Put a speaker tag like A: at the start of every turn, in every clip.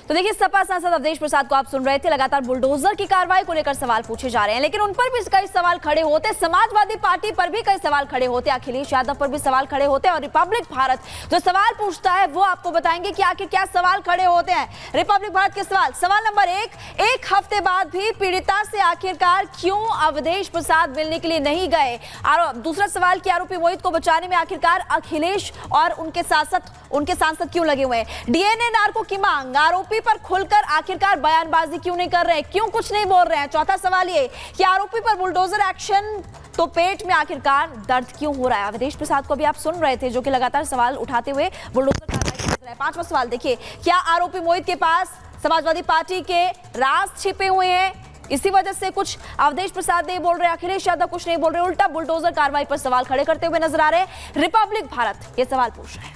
A: तो देखिए, सपा सांसद अवधेश प्रसाद को आप सुन रहे थे। लगातार बुलडोजर की कार्रवाई को लेकर सवाल पूछे जा रहे हैं, लेकिन उन पर भी कई सवाल खड़े होते, समाजवादी पार्टी पर भी कई सवाल खड़े होते, अखिलेश यादव पर भी सवाल खड़े होते हैं। और रिपब्लिक भारत जो सवाल पूछता है वो आपको बताएंगे कि आखिर क्या सवाल खड़े होते हैं। रिपब्लिक भारत के सवाल नंबर एक हफ्ते बाद भी पीड़िता से आखिरकार क्यों अवधेश प्रसाद मिलने के लिए नहीं गए। और दूसरा सवाल कि आरोपी मोहित को बचाने में आखिरकार अखिलेश और उनके सांसद क्यों लगे हुए हैं। डीएनए नार्को की मांग, आरोपी पर खुलकर आखिरकार बयानबाजी क्यों नहीं कर रहे, क्यों कुछ नहीं बोल रहे हैं। चौथा सवाल ये कि आरोपी पर बुलडोजर एक्शन तो पेट में आखिरकार दर्द क्यों हो रहा है। अवधेश प्रसाद को भी आप सुन रहे थे जो कि लगातार सवाल उठाते हुए बुलडोजर कार्रवाई कर रहे हैं। पांचवा सवाल देखिए, क्या आरोपी मोहित के पास समाजवादी पार्टी के राज छिपे हुए हैं, इसी वजह से कुछ अवधेश प्रसाद नहीं बोल रहे, अखिलेश यादव कुछ नहीं बोल रहे, उल्टा बुलडोजर कार्रवाई पर सवाल खड़े करते हुए नजर आ रहे हैं। रिपब्लिक भारत ये सवाल पूछ रहे हैं।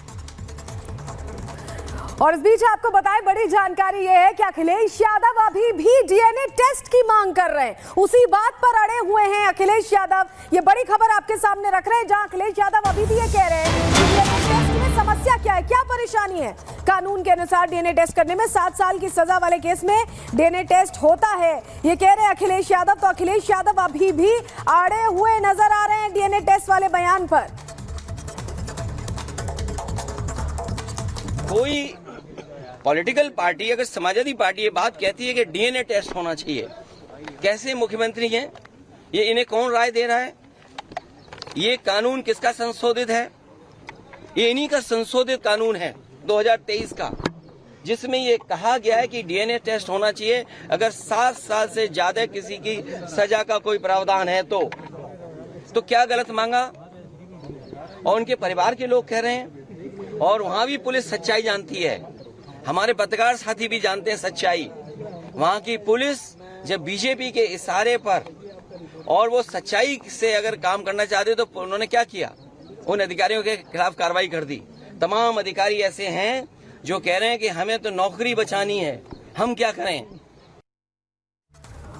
B: और इस बीच आपको बताएं, बड़ी जानकारी यह है कि अखिलेश यादव अभी भी डीएनए टेस्ट की मांग कर रहे हैं। उसी बात पर अड़े हुए हैं अखिलेश यादव। ये बड़ी खबर आपके सामने रख रहे हैं, जहां अखिलेश यादव अभी भी ये कह रहे हैं कि डीएनए टेस्ट में समस्या क्या है, क्या परेशानी है। कानून के अनुसार डीएनए टेस्ट करने में 7 साल की सजा वाले केस में डीएनए टेस्ट होता है, ये कह रहे हैं अखिलेश यादव। तो अखिलेश यादव अभी भी अड़े हुए नजर आ रहे हैं डीएनए टेस्ट वाले बयान पर।
C: कोई पॉलिटिकल पार्टी, अगर समाजवादी पार्टी ये बात कहती है कि डीएनए टेस्ट होना चाहिए, कैसे मुख्यमंत्री हैं ये, इन्हें कौन राय दे रहा है। ये कानून किसका संशोधित है, ये इन्हीं का संशोधित कानून है 2023 का, जिसमें ये कहा गया है कि डीएनए टेस्ट होना चाहिए अगर 7 साल से ज्यादा किसी की सजा का कोई प्रावधान है तो क्या गलत मांगा। और उनके परिवार के लोग कह रहे हैं, और वहां भी पुलिस सच्चाई जानती है, हमारे पत्रकार साथी भी जानते हैं सच्चाई। वहां की पुलिस जब बीजेपी के इशारे पर और वो सच्चाई से अगर काम करना चाहते तो उन्होंने क्या किया, उन अधिकारियों के खिलाफ कार्रवाई कर दी। तमाम अधिकारी ऐसे हैं जो कह रहे हैं कि हमें तो नौकरी बचानी है, हम क्या करें।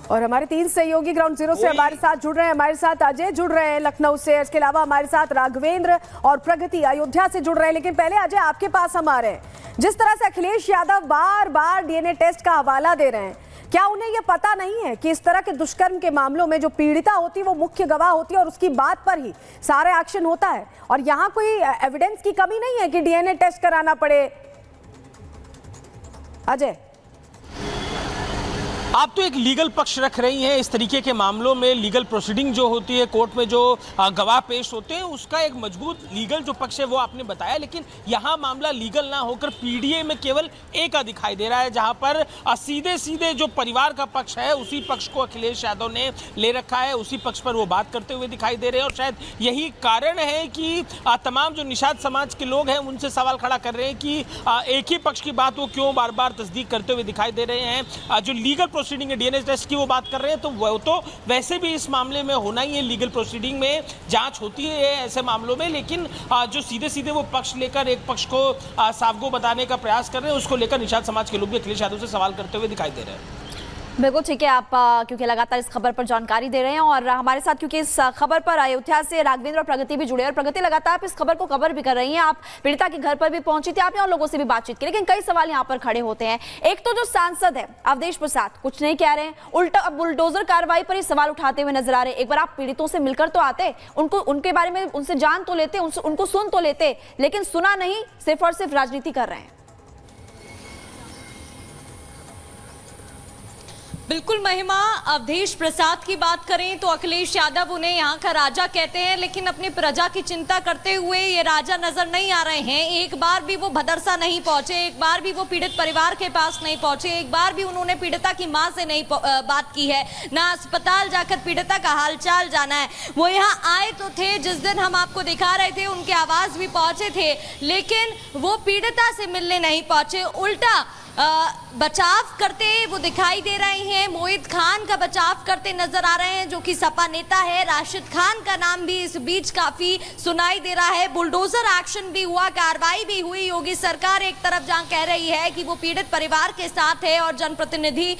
B: और हमारे 3 सहयोगी ग्राउंड जीरो से हमारे साथ जुड़ रहे हैं। हमारे साथ अजय जुड़ रहे हैं लखनऊ से, इसके अलावा हमारे साथ राघवेंद्र और प्रगति अयोध्या से जुड़ रहे हैं। लेकिन पहले अजय आपके पास हम आ रहे हैं, जिस तरह से अखिलेश यादव बार बार डीएनए टेस्ट का हवाला दे रहे हैं, क्या उन्हें यह पता नहीं है कि इस तरह के दुष्कर्म के मामलों में जो पीड़िता होती है वो मुख्य गवाह होती है और उसकी बात पर ही सारा एक्शन होता है, और यहाँ कोई एविडेंस की कमी नहीं है कि डीएनए टेस्ट कराना पड़े। अजय,
D: आप तो एक लीगल पक्ष रख रही हैं। इस तरीके के मामलों में लीगल प्रोसीडिंग जो होती है, कोर्ट में जो गवाह पेश होते हैं, उसका एक मजबूत लीगल जो पक्ष है वो आपने बताया। लेकिन यहाँ मामला लीगल ना होकर पीडीए में केवल एक का दिखाई दे रहा है, जहाँ पर सीधे सीधे जो परिवार का पक्ष है उसी पक्ष को अखिलेश यादव ने ले रखा है, उसी पक्ष पर वो बात करते हुए दिखाई दे रहे हैं। और शायद यही कारण है कि तमाम जो निषाद समाज के लोग हैं उनसे सवाल खड़ा कर रहे हैं कि एक ही पक्ष की बात वो क्यों बार बार तस्दीक करते हुए दिखाई दे रहे हैं। जो लीगल प्रोसीडिंग है डीएनए टेस्ट की वो बात कर रहे हैं, तो वो तो वैसे भी इस मामले में होना ही है। लीगल प्रोसीडिंग में जांच होती है ऐसे मामलों में, लेकिन जो सीधे सीधे वो पक्ष लेकर एक पक्ष को साफगो बताने का प्रयास कर रहे हैं, उसको लेकर निषाद समाज के लोग भी अखिलेश यादव से सवाल करते हुए दिखाई दे रहे हैं।
A: बिल्कुल ठीक है, आप क्योंकि लगातार इस खबर पर जानकारी दे रहे हैं, और हमारे साथ क्योंकि इस खबर पर अयोध्या से राघवेंद्र और प्रगति भी जुड़े हैं। और प्रगति, लगातार आप इस खबर को कवर भी कर रही हैं, आप पीड़िता के घर पर भी पहुंची थी, आपने और लोगों से भी बातचीत की, लेकिन कई सवाल यहाँ पर खड़े होते हैं। एक तो जो सांसद है अवधेश प्रसाद कुछ नहीं कह रहे हैं, उल्टा बुलडोजर कार्रवाई पर ही सवाल उठाते हुए नजर आ रहे हैं। एक बार आप पीड़ितों से मिलकर तो आते, उनको उनके बारे में उनसे जान तो लेते, उनको सुन तो लेते, लेकिन सुना नहीं, सिर्फ और सिर्फ राजनीति कर रहे हैं।
E: बिल्कुल महिमा, अवधेश प्रसाद की बात करें तो अखिलेश यादव उन्हें यहाँ का राजा कहते हैं, लेकिन अपनी प्रजा की चिंता करते हुए ये राजा नजर नहीं आ रहे हैं। एक बार भी वो भदरसा नहीं पहुंचे, एक बार भी वो पीड़ित परिवार के पास नहीं पहुंचे, एक बार भी उन्होंने पीड़िता की मां से नहीं बात की है, ना अस्पताल जाकर पीड़िता का हालचाल जाना है। वो यहाँ आए तो थे, जिस दिन हम आपको दिखा रहे थे उनके आवास भी पहुंचे थे, लेकिन वो पीड़िता से मिलने नहीं पहुंचे, उल्टा बचाव करते वो दिखाई दे रहे हैं। मोहित खान का बचाव करते नजर आ रहे हैं, जो कि सपा नेता है। राशिद खान का नाम भी इस बीच काफी सुनाई दे रहा है। बुलडोजर एक्शन भी हुआ, कार्रवाई भी हुई। योगी सरकार एक तरफ जहां कह रही है कि वो पीड़ित परिवार के साथ है, और जनप्रतिनिधि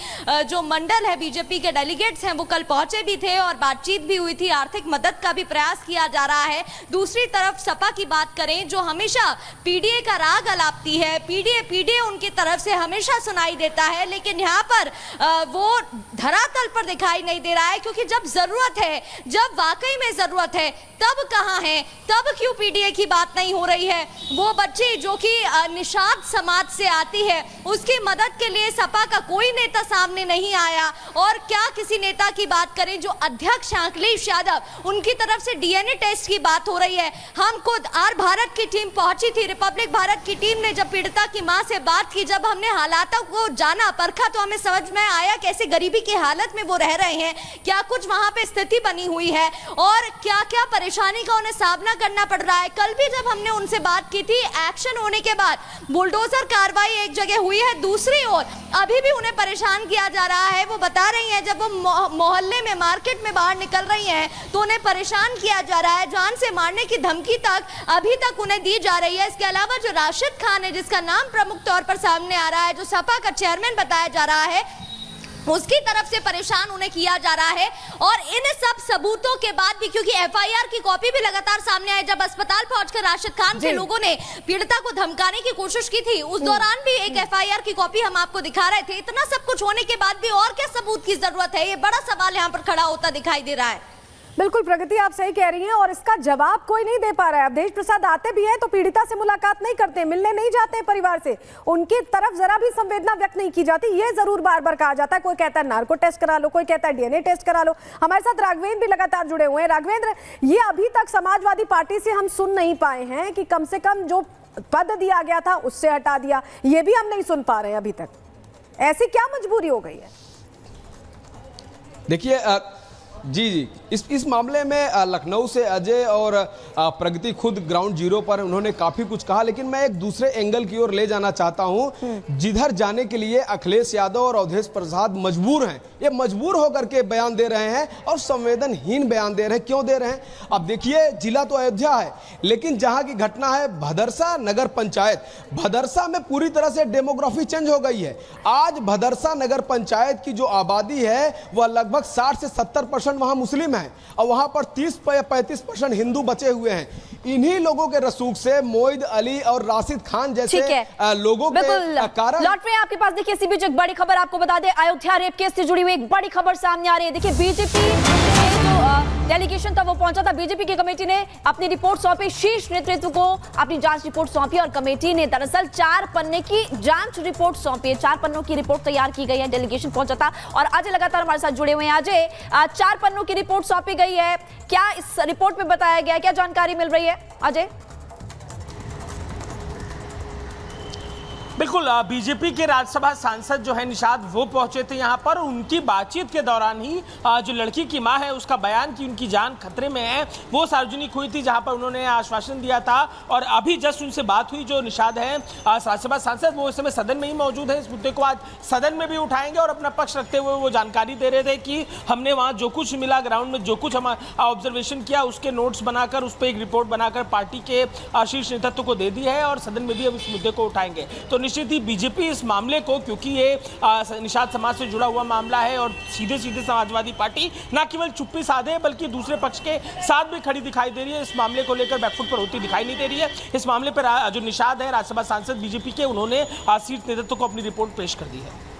E: जो मंडल है बीजेपी के डेलीगेट्स हैं वो कल पहुंचे भी थे और बातचीत भी हुई थी, आर्थिक मदद का भी प्रयास किया जा रहा है। दूसरी तरफ सपा की बात करें, जो हमेशा पीडीए का राग अलापती है, पीडीए उनकी तरफ से हमेशा सुनाई देता है, लेकिन यहाँ पर वो धरातल पर दिखाई नहीं दे रहा है, क्योंकि जब जरूरत है, जब वाकई में जरूरत है, तब कहाँ है, तब क्यों पीडीए की बात नहीं हो रही है। वो बच्ची जो कि निषाद समाज से आती है, उसकी मदद के लिए सपा का कोई नेता सामने नहीं आया। और क्या किसी नेता की बात करें, जो अध्यक्ष हैं अखिलेश यादव, उनकी तरफ से डीएनए टेस्ट की बात हो रही है। हम खुद आर भारत की टीम पहुंची थी, रिपब्लिक भारत की टीम ने जब पीड़िता की मां से बात की, जब हमने हालातों को जाना परखा, तो हमें समझ में आया कैसे गरीबी की हालत में वो रह रहे हैं, क्या कुछ वहां पे स्थिति बनी हुई है और क्या क्या परेशानी का उन्हें सामना करना पड़ रहा है। कल भी जब हमने उनसे बात की थी, एक्शन होने के बाद बुलडोजर कार्रवाई एक जगह हुई है, दूसरी ओर अभी भी उन्हें परेशान किया जा रहा है। वो बता रही हैं जब वो मोहल्ले में, मार्केट में बाहर निकल रही हैं तो उन्हें परेशान किया जा रहा है, जान से मारने की धमकी तक अभी तक उन्हें दी जा रही है। इसके अलावा जो राशिद खान है, जिसका नाम प्रमुख तौर पर सामने आ रहा है, जो सपा का चेयरमैन बताया जा रहा है, उसकी तरफ से परेशान उन्हें किया जा रहा है। और इन सब सबूतों के बाद भी, क्योंकि एफआईआर की कॉपी भी लगातार सामने आई, जब अस्पताल पहुंचकर राशिद खान के लोगों ने पीड़िता को धमकाने की कोशिश की थी, उस दौरान भी एक एफआईआर की कॉपी हम आपको दिखा रहे थे। इतना सब कुछ होने के बाद भी और क्या सबूत की जरूरत है, ये बड़ा सवाल यहाँ पर खड़ा होता दिखाई दे रहा है।
B: बिल्कुल प्रगति, आप सही कह रही हैं और इसका जवाब कोई नहीं दे पा रहा है। अवधेश प्रसाद आते भी हैं तो पीड़िता से मुलाकात नहीं करते, मिलने नहीं जाते हैं परिवार से, उनकी तरफ जरा भी संवेदना व्यक्त नहीं की जाती। ये जरूर बार बार कहा जाता है, कोई कहता है नार्को टेस्ट करा लो, कोई कहता है डीएनए टेस्ट करा लो। हमारे साथ राघवेंद्र भी लगातार जुड़े हुए हैं। राघवेंद्र, ये अभी तक समाजवादी पार्टी से हम सुन नहीं पाए हैं कि कम से कम जो पद दिया गया था उससे हटा दिया, ये भी हम नहीं सुन पा रहे हैं अभी तक। ऐसी क्या मजबूरी हो गई है?
F: देखिए जी इस मामले में लखनऊ से अजय और प्रगति खुद ग्राउंड जीरो पर उन्होंने काफी कुछ कहा, लेकिन मैं एक दूसरे एंगल की ओर ले जाना चाहता हूं, जिधर जाने के लिए अखिलेश यादव और अवधेश प्रसाद मजबूर हैं। ये मजबूर होकर के बयान दे रहे हैं और संवेदनहीन बयान दे रहे हैं। क्यों दे रहे हैं? अब देखिए, जिला तो अयोध्या है, लेकिन जहां की घटना है भदरसा नगर पंचायत, भदरसा में पूरी तरह से डेमोग्राफी चेंज हो गई है। आज भदरसा नगर पंचायत की जो आबादी है वह लगभग 60 से 70% वहां मुस्लिम है और वहां पर 30-35% हिंदू बचे हुए हैं। इन्हीं लोगों के रसूख से मोइद अली और राशिद खान जैसे लोगों के कारण
A: लौट रहे हैं आपके पास। देखिए, इसी बीच एक बड़ी खबर आपको बता दें, अयोध्या रेप केस से जुड़ी हुई एक बड़ी खबर सामने आ रही है। देखिए, बीजेपी जो डेलीगेशन था वो पहुंचा था, बीजेपी की कमेटी ने अपनी रिपोर्ट सौंपी, शीर्ष नेतृत्व को अपनी जांच रिपोर्ट सौंपी और कमेटी ने दरअसल 4 पन्ने की जांच रिपोर्ट सौंपी है। 4 पन्नों की रिपोर्ट तैयार की गई है, डेलीगेशन पहुंचा था और अजय लगातार हमारे साथ जुड़े हुए हैं। अजय, 4 पन्नों की रिपोर्ट सौंपी गई है, क्या इस रिपोर्ट में बताया गया है, क्या जानकारी मिल रही है अजय?
D: बिल्कुल, बीजेपी के राज्यसभा सांसद जो है निषाद, वो पहुंचे थे यहाँ पर। उनकी बातचीत के दौरान ही जो लड़की की मां है उसका बयान कि उनकी जान खतरे में है वो सार्वजनिक हुई थी, जहां पर उन्होंने आश्वासन दिया था। और अभी जस्ट उनसे बात हुई, जो निषाद है राज्यसभा सांसद, वो इस समय सदन में ही मौजूद है। इस मुद्दे को आज सदन में भी उठाएंगे और अपना पक्ष रखते हुए वो जानकारी दे रहे थे कि हमने वहाँ जो कुछ मिला, ग्राउंड में जो कुछ हम ऑब्जर्वेशन किया, उसके नोट्स बनाकर उस पर एक रिपोर्ट बनाकर पार्टी के शीर्ष नेतृत्व को दे दी है और सदन में भी अब इस मुद्दे को उठाएंगे। तो निश्चित ही बीजेपी इस मामले को, क्योंकि ये निषाद समाज से जुड़ा हुआ मामला है और सीधे सीधे समाजवादी पार्टी न केवल चुप्पी साधे बल्कि दूसरे पक्ष के साथ भी खड़ी दिखाई दे रही है, इस मामले को लेकर बैकफुट पर होती दिखाई नहीं दे रही है। इस मामले पर जो निषाद है राज्यसभा सांसद बीजेपी के, उन्होंने शीर्ष नेतृत्व को अपनी रिपोर्ट पेश कर दी है।